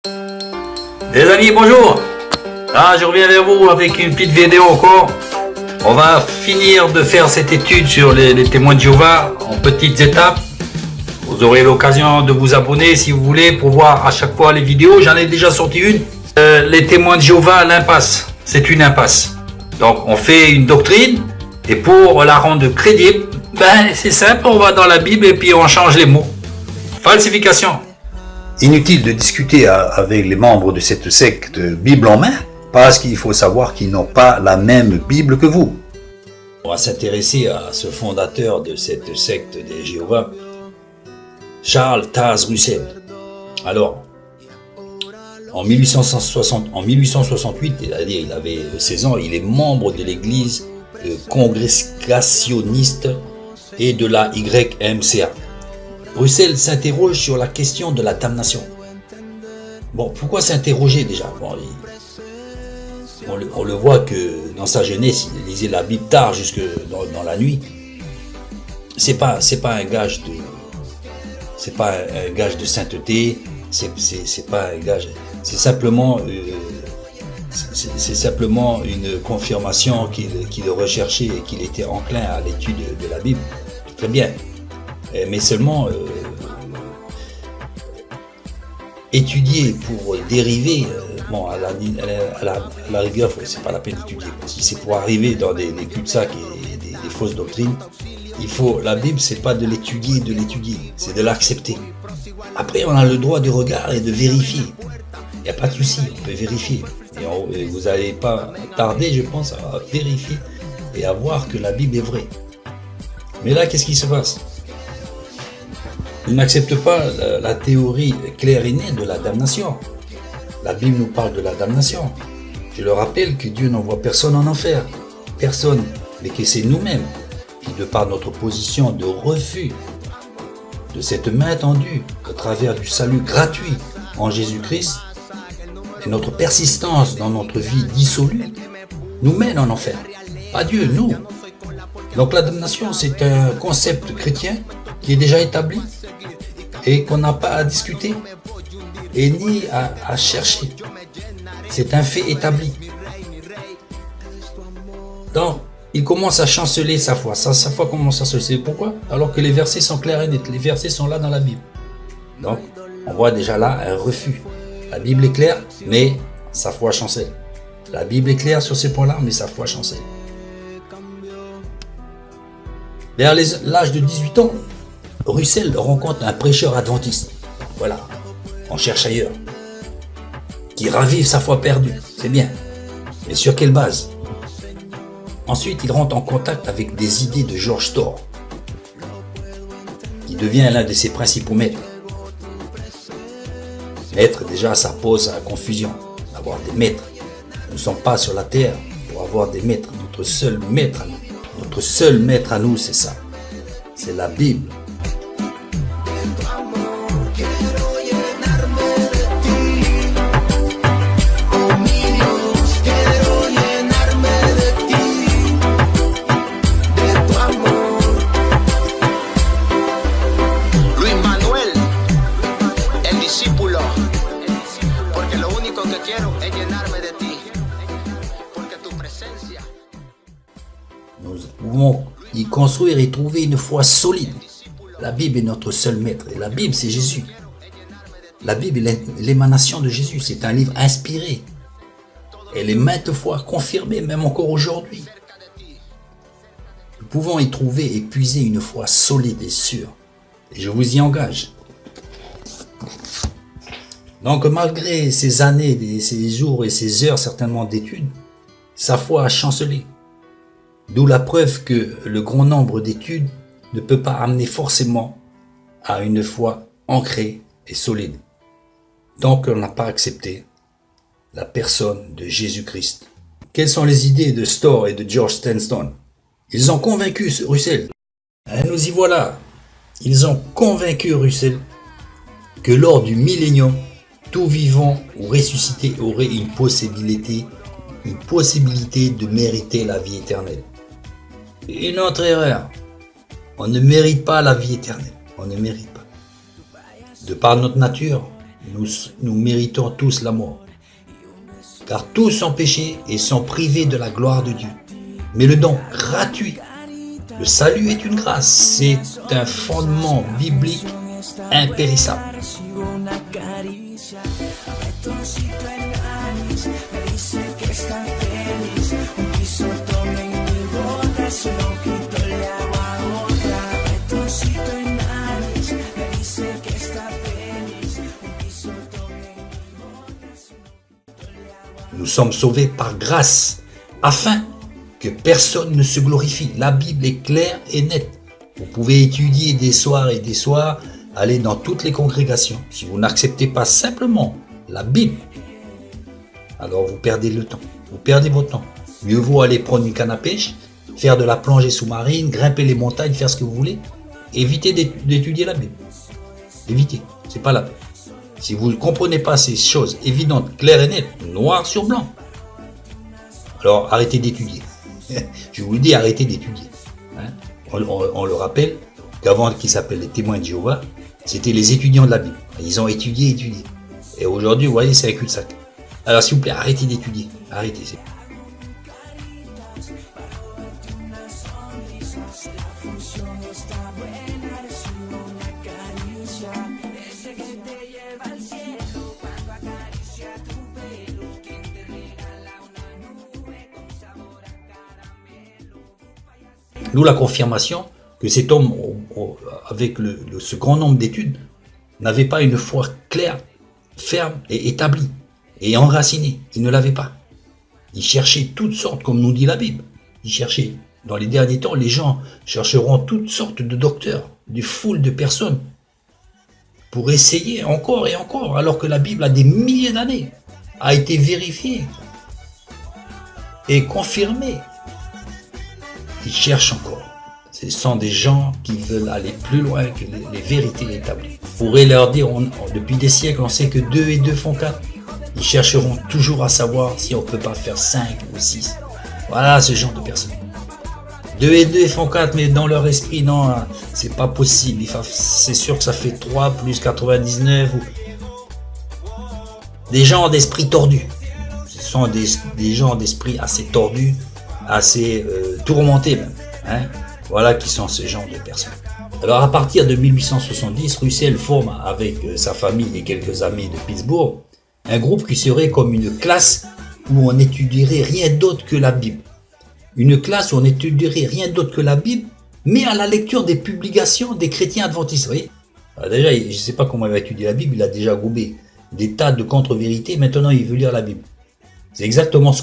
Les amis, bonjour. Je reviens vers vous avec une petite vidéo encore. On va finir de faire cette étude sur les témoins de Jéhovah en petites étapes. Vous aurez l'occasion de vous abonner si vous voulez pour voir à chaque fois les vidéos. J'en ai déjà sorti une. Les témoins de Jéhovah, l'impasse. C'est une impasse. Donc on fait une doctrine et pour la rendre crédible, c'est simple, on va dans la Bible et puis on change les mots. Falsification. Inutile de discuter avec les membres de cette secte Bible en main, parce qu'il faut savoir qu'ils n'ont pas la même Bible que vous. On va s'intéresser à ce fondateur de cette secte des Jéhovah, Charles Taze Russell. Alors, en 1868, c'est-à-dire il avait 16 ans, il est membre de l'église congrégationniste et de la YMCA. Russell s'interroge sur la question de la damnation. Bon, pourquoi s'interroger déjà? On le voit que dans sa jeunesse, il lisait la Bible tard jusque dans la nuit. C'est pas un gage de sainteté. C'est pas un gage. C'est simplement une confirmation qu'il recherchait et qu'il était enclin à l'étude de la Bible. Très bien. Mais seulement étudier pour dériver, à la rigueur, c'est pas la peine d'étudier. Si c'est pour arriver dans des cul-de-sac et des fausses doctrines, la Bible, c'est pas de l'étudier, c'est de l'accepter. Après, on a le droit du regard et de vérifier. Il n'y a pas de souci, on peut vérifier. Et vous n'allez pas tarder, je pense, à vérifier et à voir que la Bible est vraie. Mais là, qu'est-ce qui se passe? Il n'accepte pas la théorie claire et nette de la damnation. La Bible nous parle de la damnation. Je le rappelle que Dieu n'envoie personne en enfer. Personne, mais que c'est nous-mêmes qui, de par notre position de refus de cette main tendue au travers du salut gratuit en Jésus-Christ et notre persistance dans notre vie dissolue, nous mène en enfer. Pas Dieu, nous. Donc la damnation, c'est un concept chrétien qui est déjà établi et qu'on n'a pas à discuter et ni à chercher. C'est un fait établi. Donc, il commence à chanceler sa foi. Sa foi commence à chanceler. Pourquoi? Alors que les versets sont clairs et nets. Les versets sont là dans la Bible. Donc, on voit déjà là un refus. La Bible est claire, mais sa foi chancelle. La Bible est claire sur ces points-là, mais sa foi chancelle. Vers l'âge de 18 ans, Russell rencontre un prêcheur adventiste. Voilà, on cherche ailleurs. Qui ravive sa foi perdue, c'est bien. Mais sur quelle base? Ensuite, il rentre en contact avec des idées de George Storr, qui devient l'un de ses principaux maîtres. Maître, déjà, ça pose à la confusion d'avoir des maîtres. Nous ne sommes pas sur la terre pour avoir des maîtres. Notre seul maître à nous, c'est ça. C'est la Bible. Nous pouvons y construire et trouver une foi solide. La Bible est notre seul maître. Et la Bible, c'est Jésus. La Bible est l'émanation de Jésus. C'est un livre inspiré. Elle est maintes fois confirmée, même encore aujourd'hui. Nous pouvons y trouver et puiser une foi solide et sûre. Et je vous y engage. Donc, malgré ces années, ces jours et ces heures certainement d'études, sa foi a chancelé. D'où la preuve que le grand nombre d'études ne peut pas amener forcément à une foi ancrée et solide. Donc on n'a pas accepté la personne de Jésus-Christ. Quelles sont les idées de Storr et de George Stanstone? Ils ont convaincu Russell. Nous y voilà. Ils ont convaincu Russell que lors du millénium, tout vivant ou ressuscité aurait une possibilité de mériter la vie éternelle. Une autre erreur. On ne mérite pas la vie éternelle. On ne mérite pas. De par notre nature, nous méritons tous la mort. Car tous sont péchés et sont privés de la gloire de Dieu. Mais le don gratuit, le salut est une grâce, c'est un fondement biblique impérissable. Nous sommes sauvés par grâce, afin que personne ne se glorifie. La Bible est claire et nette. Vous pouvez étudier des soirs et des soirs, aller dans toutes les congrégations. Si vous n'acceptez pas simplement la Bible, alors vous perdez le temps. Vous perdez votre temps. Mieux vaut aller prendre une canne à pêche, faire de la plongée sous-marine, grimper les montagnes, faire ce que vous voulez. Évitez d'étudier la Bible. Évitez. C'est pas la peine. Si vous ne comprenez pas ces choses évidentes, claires et nettes, noir sur blanc, alors arrêtez d'étudier. Je vous le dis, arrêtez d'étudier. Hein? On le rappelle qu'avant qu'ils s'appellent les témoins de Jéhovah, c'était les étudiants de la Bible. Ils ont étudié. Et aujourd'hui, vous voyez, c'est un cul-de-sac. Alors s'il vous plaît, arrêtez d'étudier. Arrêtez. Nous, la confirmation que cet homme, avec ce grand nombre d'études, n'avait pas une foi claire, ferme et établie, et enracinée. Il ne l'avait pas. Il cherchait toutes sortes, comme nous dit la Bible. Il cherchait. Dans les derniers temps, les gens chercheront toutes sortes de docteurs, de foules de personnes, pour essayer encore et encore, alors que la Bible a des milliers d'années, a été vérifiée et confirmée. Ils cherchent encore. Ce sont des gens qui veulent aller plus loin que les vérités établies. On pourrait leur dire, depuis des siècles, on sait que 2 et 2 font 4. Ils chercheront toujours à savoir si on ne peut pas faire 5 ou 6. Voilà ce genre de personnes. 2 et 2 font 4, mais dans leur esprit, non, c'est pas possible. C'est sûr que ça fait 3 plus 99. Des gens d'esprit tordu. Ce sont des gens d'esprit assez tordus, assez tourmentés même. Hein? Voilà qui sont ce genre de personnes. Alors à partir de 1870, Russell forme avec sa famille et quelques amis de Pittsburgh un groupe qui serait comme une classe où on n'étudierait rien d'autre que la Bible. Une classe où on n'étudierait rien d'autre que la Bible, mais à la lecture des publications des chrétiens adventistes. Vous voyez? Alors déjà, je ne sais pas comment il va étudier la Bible, il a déjà gobé des tas de contre-vérités, maintenant il veut lire la Bible. C'est exactement ce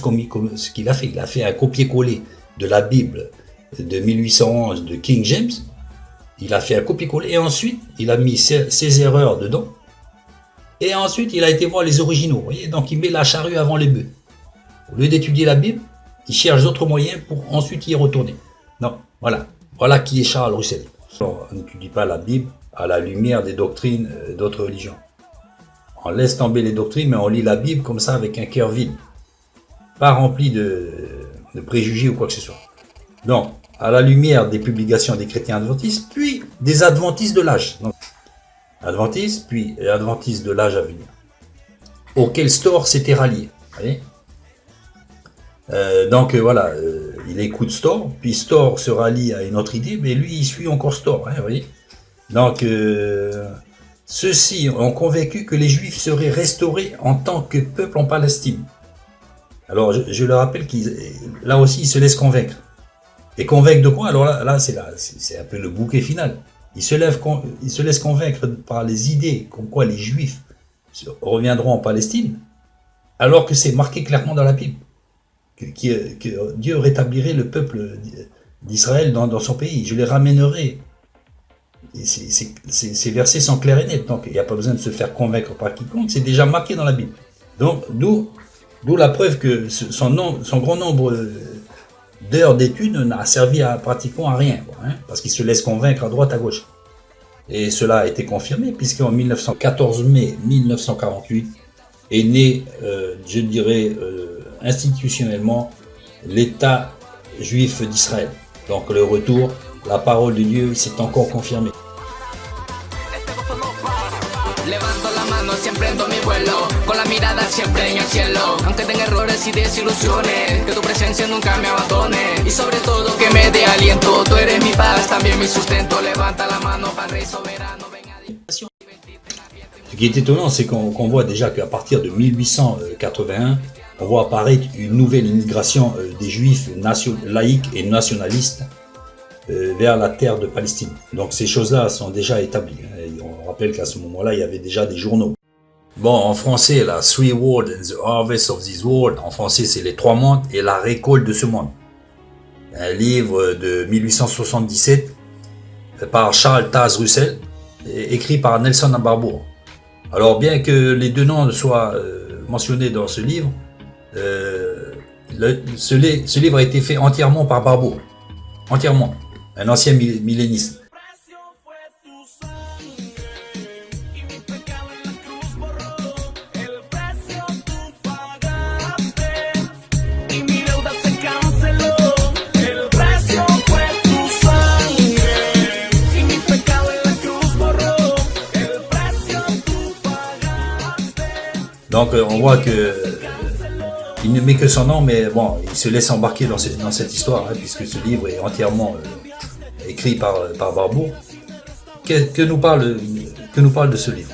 qu'il a fait. Il a fait un copier-coller de la Bible de 1811 de King James. Il a fait un copier-coller et ensuite il a mis ses erreurs dedans. Et ensuite il a été voir les originaux. Vous voyez? Donc il met la charrue avant les bœufs. Au lieu d'étudier la Bible, il cherche d'autres moyens pour ensuite y retourner. Non, voilà. Voilà qui est Charles Russell. On n'étudie pas la Bible à la lumière des doctrines d'autres religions. On laisse tomber les doctrines, mais on lit la Bible comme ça avec un cœur vide. Pas rempli de préjugés ou quoi que ce soit. Donc, à la lumière des publications des chrétiens adventistes, puis des adventistes de l'âge. Donc, adventistes, puis adventistes de l'âge à venir. Auquel Storr s'était rallié. Vous voyez? Voilà, il écoute Storr, puis Storr se rallie à une autre idée, mais lui, il suit encore Storr. Hein, vous voyez? Donc, ceux-ci ont convaincu que les Juifs seraient restaurés en tant que peuple en Palestine. Alors, je le rappelle là aussi, ils se laissent convaincre. Et convaincre de quoi? Alors là c'est un peu le bouquet final. Ils se laissent convaincre par les idées comme quoi les Juifs reviendront en Palestine, alors que c'est marqué clairement dans la Bible que Dieu rétablirait le peuple d'Israël dans son pays. Je les ramènerai. Et ces versets sont clairs et nets, donc il n'y a pas besoin de se faire convaincre par quiconque, c'est déjà marqué dans la Bible. Donc, d'où la preuve que son grand nombre d'heures d'études n'a servi pratiquement à rien, parce qu'il se laisse convaincre à droite, à gauche. Et cela a été confirmé, puisqu'en 14 mai 1948 est né, je dirais, institutionnellement, l'État juif d'Israël. Donc le retour, la parole de Dieu s'est encore confirmée. Levanto la mano siempre siempre en el cielo. Aunque tenga errores y desilusiones, que tu presencia nunca me abandone. Y sobre todo que me dé aliento. Tú eres mi paz, también mi sustento. Levanta la mano para el Rey soberano. Ce qui est étonnant, c'est qu'on voit déjà qu'à partir de 1881, on voit apparaître une nouvelle immigration des juifs laïcs et nationalistes vers la terre de Palestine. Donc ces choses-là sont déjà établies. Et on rappelle qu'à ce moment-là, il y avait déjà des journaux. Bon, en français, la Three Worlds and the Harvest of this World, en français, c'est les trois mondes et la récolte de ce monde. Un livre de 1877 par Charles Taze Russell, écrit par Nelson Barbour. Alors, bien que les deux noms soient mentionnés dans ce livre, ce livre a été fait entièrement par Barbour. Entièrement. Un ancien milléniste. Donc on voit que il ne met que son nom, mais bon, il se laisse embarquer dans cette histoire, hein, puisque ce livre est entièrement écrit par Barbour. Que nous parle de ce livre?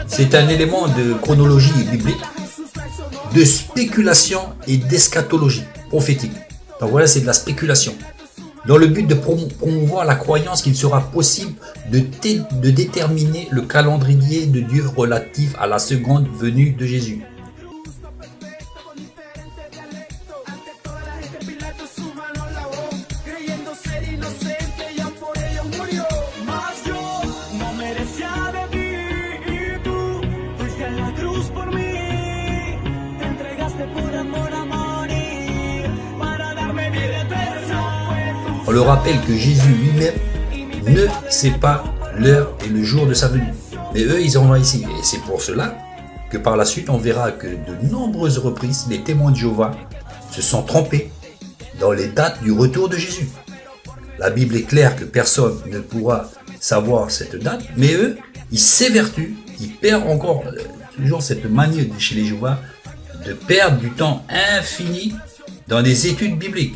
C'est un élément de chronologie biblique, de spéculation et d'eschatologie prophétique. Donc voilà, c'est de la spéculation, dans le but de promouvoir la croyance qu'il sera possible de déterminer le calendrier de Dieu relatif à la seconde venue de Jésus. On le rappelle que Jésus lui-même ne sait pas l'heure et le jour de sa venue. Mais eux, ils en ont ici. Et c'est pour cela que par la suite, on verra que de nombreuses reprises, les témoins de Jéhovah se sont trompés dans les dates du retour de Jésus. La Bible est claire que personne ne pourra savoir cette date, mais eux, ils s'évertuent, ils perdent encore toujours cette manie chez les Jéhovah de perdre du temps infini dans des études bibliques.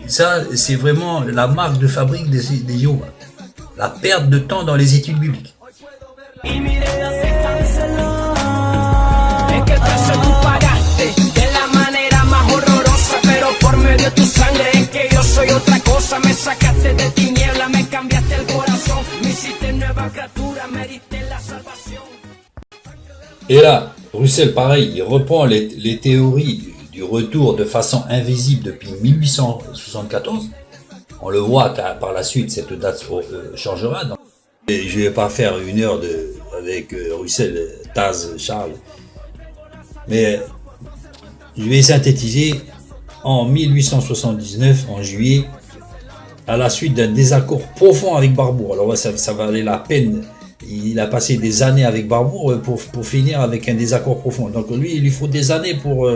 Ça, c'est vraiment la marque de fabrique des Jéhovah. La perte de temps dans les études bibliques. Et là, Russell, pareil, il reprend les théories du retour de façon invisible depuis 1874. On le voit par la suite, cette date changera. Et je ne vais pas faire une heure avec Russell, Taze, Charles, mais je vais synthétiser. En 1879, en juillet, à la suite d'un désaccord profond avec Barbour. Alors ça valait la peine. Il a passé des années avec Barbour pour finir avec un désaccord profond. Donc lui, il lui faut des années pour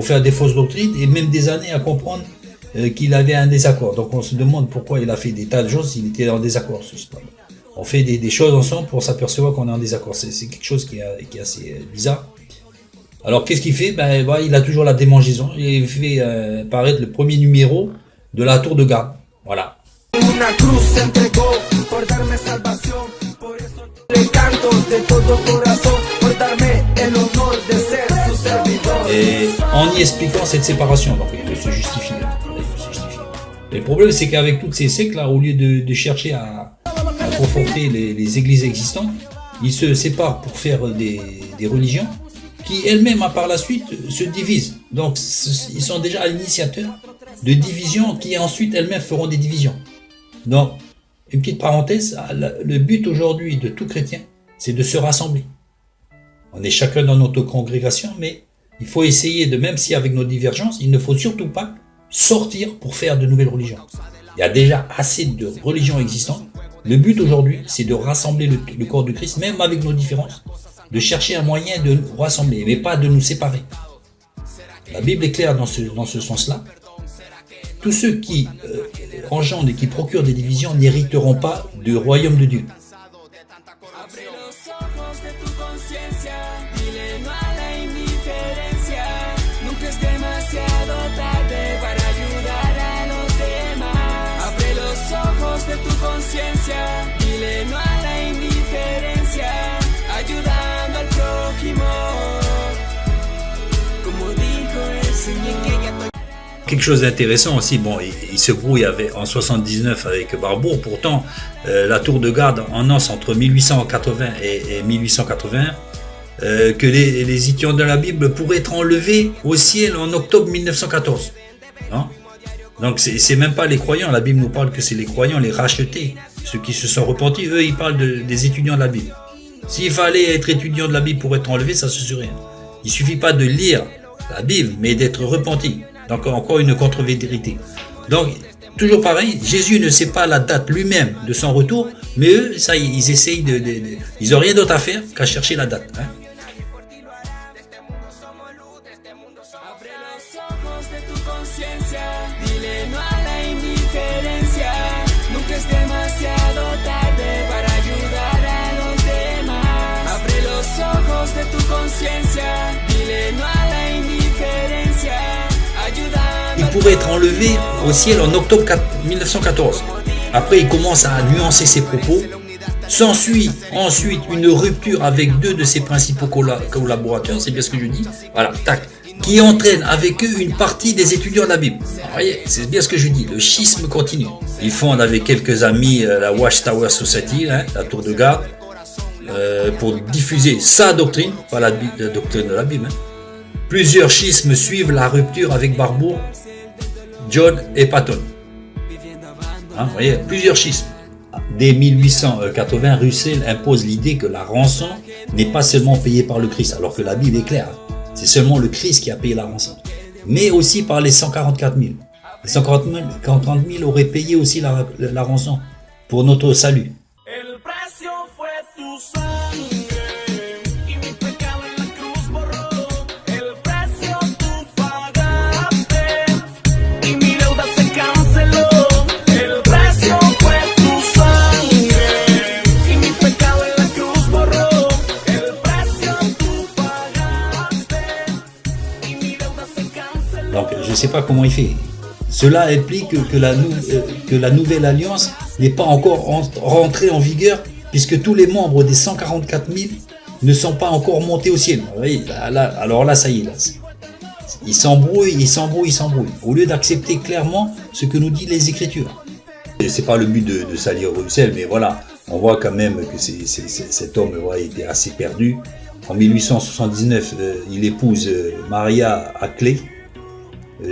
faire des fausses doctrines et même des années à comprendre qu'il avait un désaccord. Donc on se demande pourquoi il a fait des tas de choses s'il était en désaccord. On fait des choses ensemble pour s'apercevoir qu'on est en désaccord. C'est quelque chose qui est assez bizarre. Alors qu'est-ce qu'il fait? Il a toujours la démangeaison. Il fait paraître le premier numéro de la tour de garde. Voilà. Et en y expliquant cette séparation, donc il se justifie. Le problème, c'est qu'avec toutes ces sectes-là, au lieu de chercher à conforter les églises existantes, ils se séparent pour faire des religions qui elles-mêmes, par la suite, se divisent. Donc, ils sont déjà à l'initiateur de divisions qui ensuite elles-mêmes feront des divisions. Donc, une petite parenthèse, le but aujourd'hui de tout chrétien, c'est de se rassembler. On est chacun dans notre congrégation, mais il faut essayer de, même si avec nos divergences, il ne faut surtout pas sortir pour faire de nouvelles religions. Il y a déjà assez de religions existantes Le but aujourd'hui, c'est de rassembler le corps de Christ, même avec nos différences, de chercher un moyen de nous rassembler, mais pas de nous séparer. La Bible est claire dans ce sens-là. Tous ceux qui engendrent et qui procurent des divisions n'hériteront pas du royaume de Dieu. Quelque chose d'intéressant aussi, bon, il se brouille en 79 avec Barbour, pourtant la tour de garde annonce entre 1880 et 1881 que les étudiants de la Bible pourraient être enlevés au ciel en octobre 1914. Hein? Donc c'est même pas les croyants, la Bible nous parle que c'est les croyants, les rachetés, ceux qui se sont repentis, eux ils parlent des étudiants de la Bible. S'il fallait être étudiant de la Bible pour être enlevé, ça se saurait. Il suffit pas de lire la Bible, mais d'être repenti. Donc encore une contre-vérité. Donc toujours pareil, Jésus ne sait pas la date lui-même de son retour, mais eux, ça, ils essayent ils n'ont rien d'autre à faire qu'à chercher la date. Hein. Il pourrait être enlevé au ciel en octobre 1914. Après, il commence à nuancer ses propos. S'ensuit ensuite une rupture avec deux de ses principaux collaborateurs, c'est bien ce que je dis. Voilà, tac. Qui entraîne avec eux une partie des étudiants de la Bible. Vous voyez, c'est bien ce que je dis, le schisme continue. Ils fondent avec quelques amis la Watchtower Society, hein, la tour de garde, pour diffuser sa doctrine, pas la doctrine de la Bible. Hein. Plusieurs schismes suivent la rupture avec Barbour, John et Patton. Hein, vous voyez, plusieurs schismes. Dès 1880, Russell impose l'idée que la rançon n'est pas seulement payée par le Christ, alors que la Bible est claire. C'est seulement le Christ qui a payé la rançon, mais aussi par les 144 000. Les 140 000 auraient payé aussi la rançon pour notre salut. Donc, je ne sais pas comment il fait. Cela implique que la nouvelle alliance n'est pas encore rentrée en vigueur, puisque tous les membres des 144 000 ne sont pas encore montés au ciel. Vous voyez, alors là, ça y est. Là, ils s'embrouillent. Au lieu d'accepter clairement ce que nous disent les Écritures. Ce n'est pas le but de salir Russell, mais voilà, on voit quand même que cet homme était assez perdu. En 1879, il épouse Maria Ackley.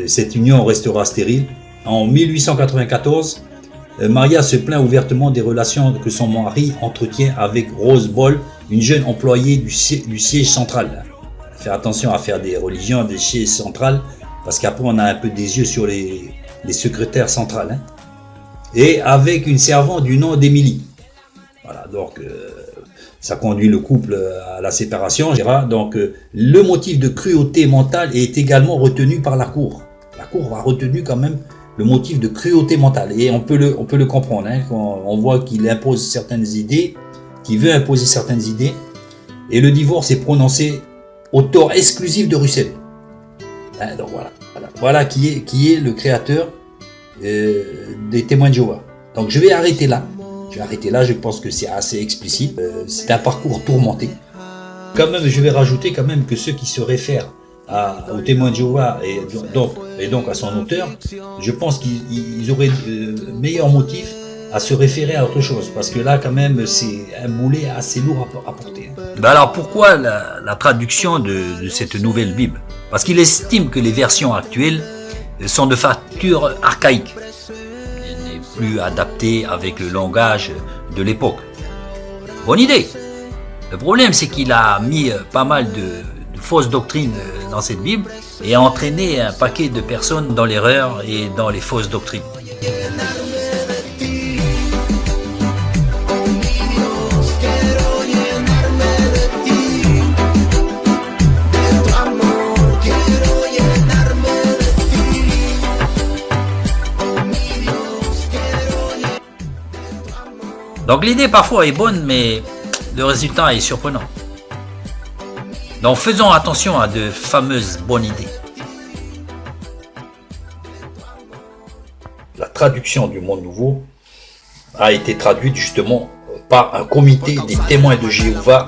Cette union restera stérile. En 1894, Maria se plaint ouvertement des relations que son mari entretient avec Rose Ball, une jeune employée du siège central. Faire attention à faire des religions des sièges centrales, parce qu'après on a un peu des yeux sur les secrétaires centrales. Hein. Et avec une servante du nom d'Emily. Voilà, donc ça conduit le couple à la séparation. Donc le motif de cruauté mentale est également retenu par la Cour. La Cour a retenu quand même le motif de cruauté mentale. Et on peut le comprendre. Hein, quand on voit qu'il impose certaines idées, qu'il veut imposer certaines idées. Et le divorce est prononcé au tort exclusif de Russell. Hein, donc voilà qui est le créateur des témoins de Jéhovah. Donc je vais arrêter là. Je pense que c'est assez explicite. C'est un parcours tourmenté. Quand même, je vais rajouter quand même que ceux qui se réfèrent aux témoins de Jéhovah et donc à son auteur, je pense qu'ils auraient meilleur motif à se référer à autre chose. Parce que là, quand même, c'est un boulet assez lourd à porter. Ben alors pourquoi la traduction de cette nouvelle Bible? Parce qu'il estime que les versions actuelles sont de facture archaïque. Plus adapté avec le langage de l'époque. Bonne idée. Le problème, c'est qu'il a mis pas mal de fausses doctrines dans cette Bible et a entraîné un paquet de personnes dans l'erreur et dans les fausses doctrines. Donc l'idée parfois est bonne, mais le résultat est surprenant. Donc faisons attention à de fameuses bonnes idées. La traduction du Monde Nouveau a été traduite justement par un comité des témoins de Jéhovah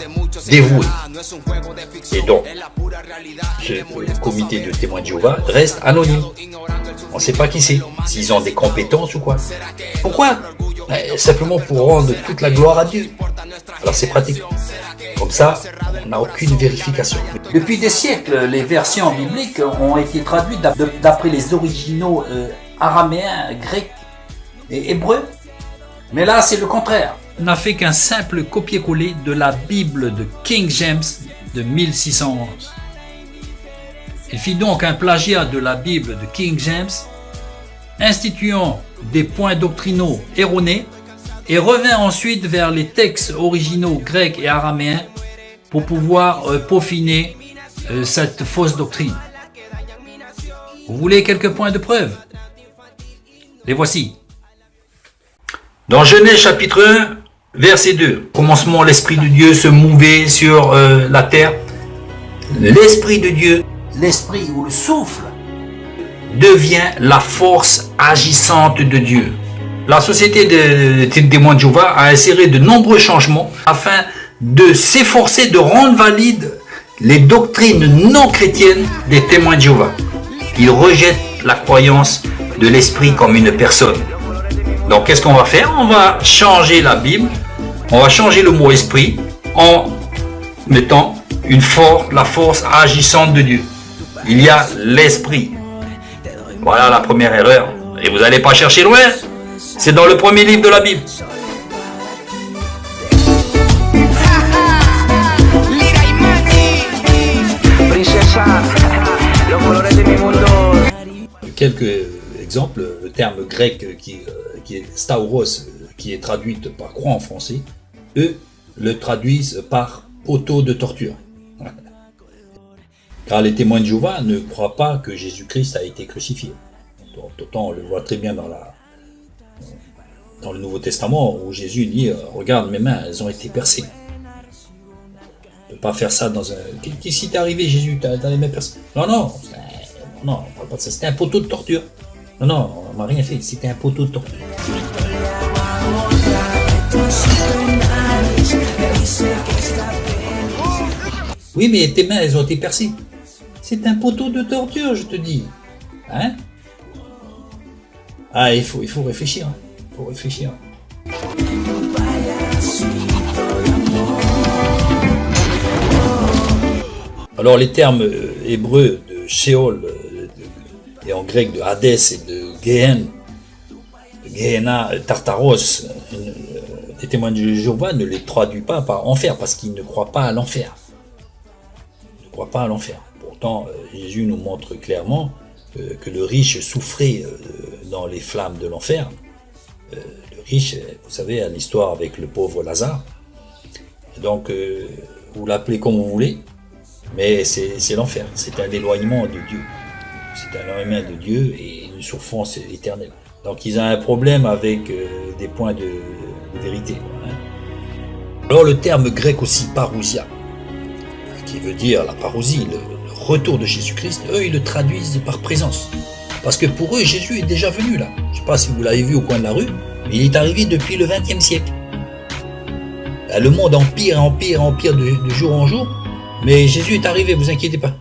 dévoués. Et donc, ce comité de témoins de Jéhovah reste anonyme. On ne sait pas qui c'est, s'ils ont des compétences ou quoi. Pourquoi? Simplement pour rendre toute la gloire à Dieu. Alors c'est pratique. Comme ça, on n'a aucune vérification. Depuis des siècles, les versions bibliques ont été traduites d'après les originaux araméens, grecs et hébreux. Mais là, c'est le contraire. On n'a fait qu'un simple copier-coller de la Bible de King James de 1611. Il fit donc un plagiat de la Bible de King James, instituant des points doctrinaux erronés, et revint ensuite vers les textes originaux grecs et araméens pour pouvoir peaufiner cette fausse doctrine. Vous voulez quelques points de preuve? Les voici. Dans Genèse chapitre 1, verset 2, au commencement, l'Esprit de Dieu se mouvait sur la terre. L'Esprit de Dieu, L'esprit ou le souffle devient la force agissante de Dieu. La société des témoins de Jéhovah a inséré de nombreux changements afin de s'efforcer de rendre valides les doctrines non chrétiennes des témoins de Jéhovah. Ils rejettent la croyance de l'esprit comme une personne. Donc qu'est-ce qu'on va faire? On va changer la Bible, on va changer le mot esprit en mettant la force agissante de Dieu. Il y a l'esprit. Voilà la première erreur. Et vous n'allez pas chercher loin. C'est dans le premier livre de la Bible. Quelques exemples. Le terme grec qui est stauros, qui est traduite par croix en français, eux le traduisent par poteau de torture. Car les témoins de Jéhovah ne croient pas que Jésus-Christ a été crucifié. Autant on le voit très bien dans le Nouveau Testament où Jésus dit « Regarde mes mains, elles ont été percées ». On ne peut pas faire ça dans un... Qu'est-ce qui t'est arrivé Jésus? T'as les mains percées? Non, on ne parle pas de ça. C'était un poteau de torture. Non, on m'a rien fait. C'était un poteau de torture. Oui, mais tes mains, elles ont été percées. C'est un poteau de torture, je te dis. Hein? Ah, il faut réfléchir. Il faut réfléchir. Alors, les termes hébreux de Sheol et en grec de Hadès et de Gehenna, Tartaros, les témoins de Jéhovah ne les traduisent pas par enfer parce qu'ils ne croient pas à l'enfer. Ils ne croient pas à l'enfer. Pourtant, Jésus nous montre clairement que le riche souffrait dans les flammes de l'enfer. Le riche, vous savez, l'histoire avec le pauvre Lazare. Donc, vous l'appelez comme vous voulez, mais c'est l'enfer. C'est un éloignement de Dieu. C'est un éloignement de Dieu et une souffrance éternelle. Donc, ils ont un problème avec des points de vérité. Hein. Alors, le terme grec aussi, parousia, qui veut dire la parousie, le retour de Jésus-Christ, eux, ils le traduisent par présence. Parce que pour eux, Jésus est déjà venu là. Je ne sais pas si vous l'avez vu au coin de la rue, mais il est arrivé depuis le XXe siècle. Là, le monde empire de jour en jour, mais Jésus est arrivé, vous inquiétez pas.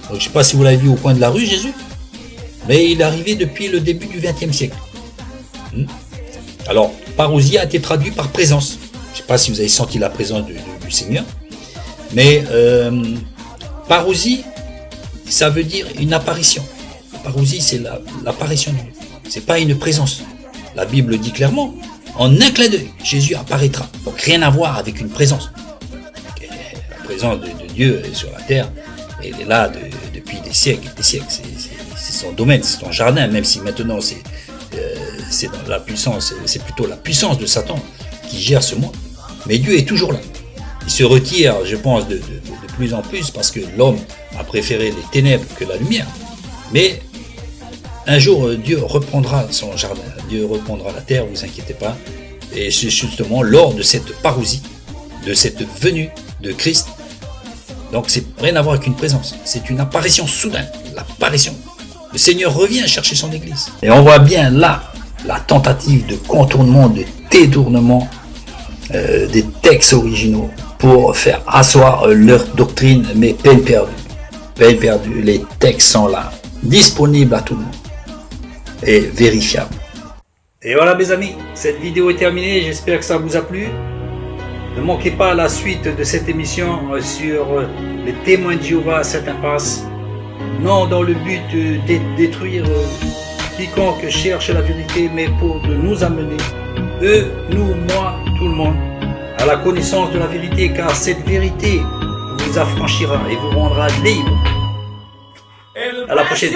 Donc, je ne sais pas si vous l'avez vu au coin de la rue, Jésus, mais il est arrivé depuis le début du XXe siècle. Alors, parousia a été traduit par présence. Je ne sais pas si vous avez senti la présence du Seigneur, mais parousie, ça veut dire une apparition. Parousie, c'est l'apparition de Dieu. Ce n'est pas une présence. La Bible dit clairement, en un clin d'œil, Jésus apparaîtra. Donc, rien à voir avec une présence. La présence de Dieu sur la terre, elle est là depuis des siècles et des siècles. C'est son domaine, c'est son jardin, même si maintenant c'est dans la puissance, c'est plutôt la puissance de Satan qui gère ce monde. Mais Dieu est toujours là. Il se retire, je pense, de plus en plus parce que l'homme a préféré les ténèbres que la lumière. Mais un jour, Dieu reprendra son jardin, Dieu reprendra la terre, vous inquiétez pas. Et c'est justement lors de cette parousie, de cette venue de Christ. Donc c'est rien à voir avec une présence, c'est une apparition soudaine, l'apparition. Le Seigneur revient chercher son Église. Et on voit bien là la tentative de contournement, de détournement des textes originaux pour faire asseoir leur doctrine, mais peine perdue. Peine perdue, les textes sont là, disponibles à tout le monde et vérifiables. Et voilà mes amis, cette vidéo est terminée, j'espère que ça vous a plu. Ne manquez pas la suite de cette émission sur les témoins de Jéhovah à Saint-Impasse. Non dans le but de détruire quiconque cherche la vérité, mais pour de nous amener, eux, nous, moi, tout le monde, à la connaissance de la vérité, car cette vérité vous affranchira et vous rendra libre. À la prochaine.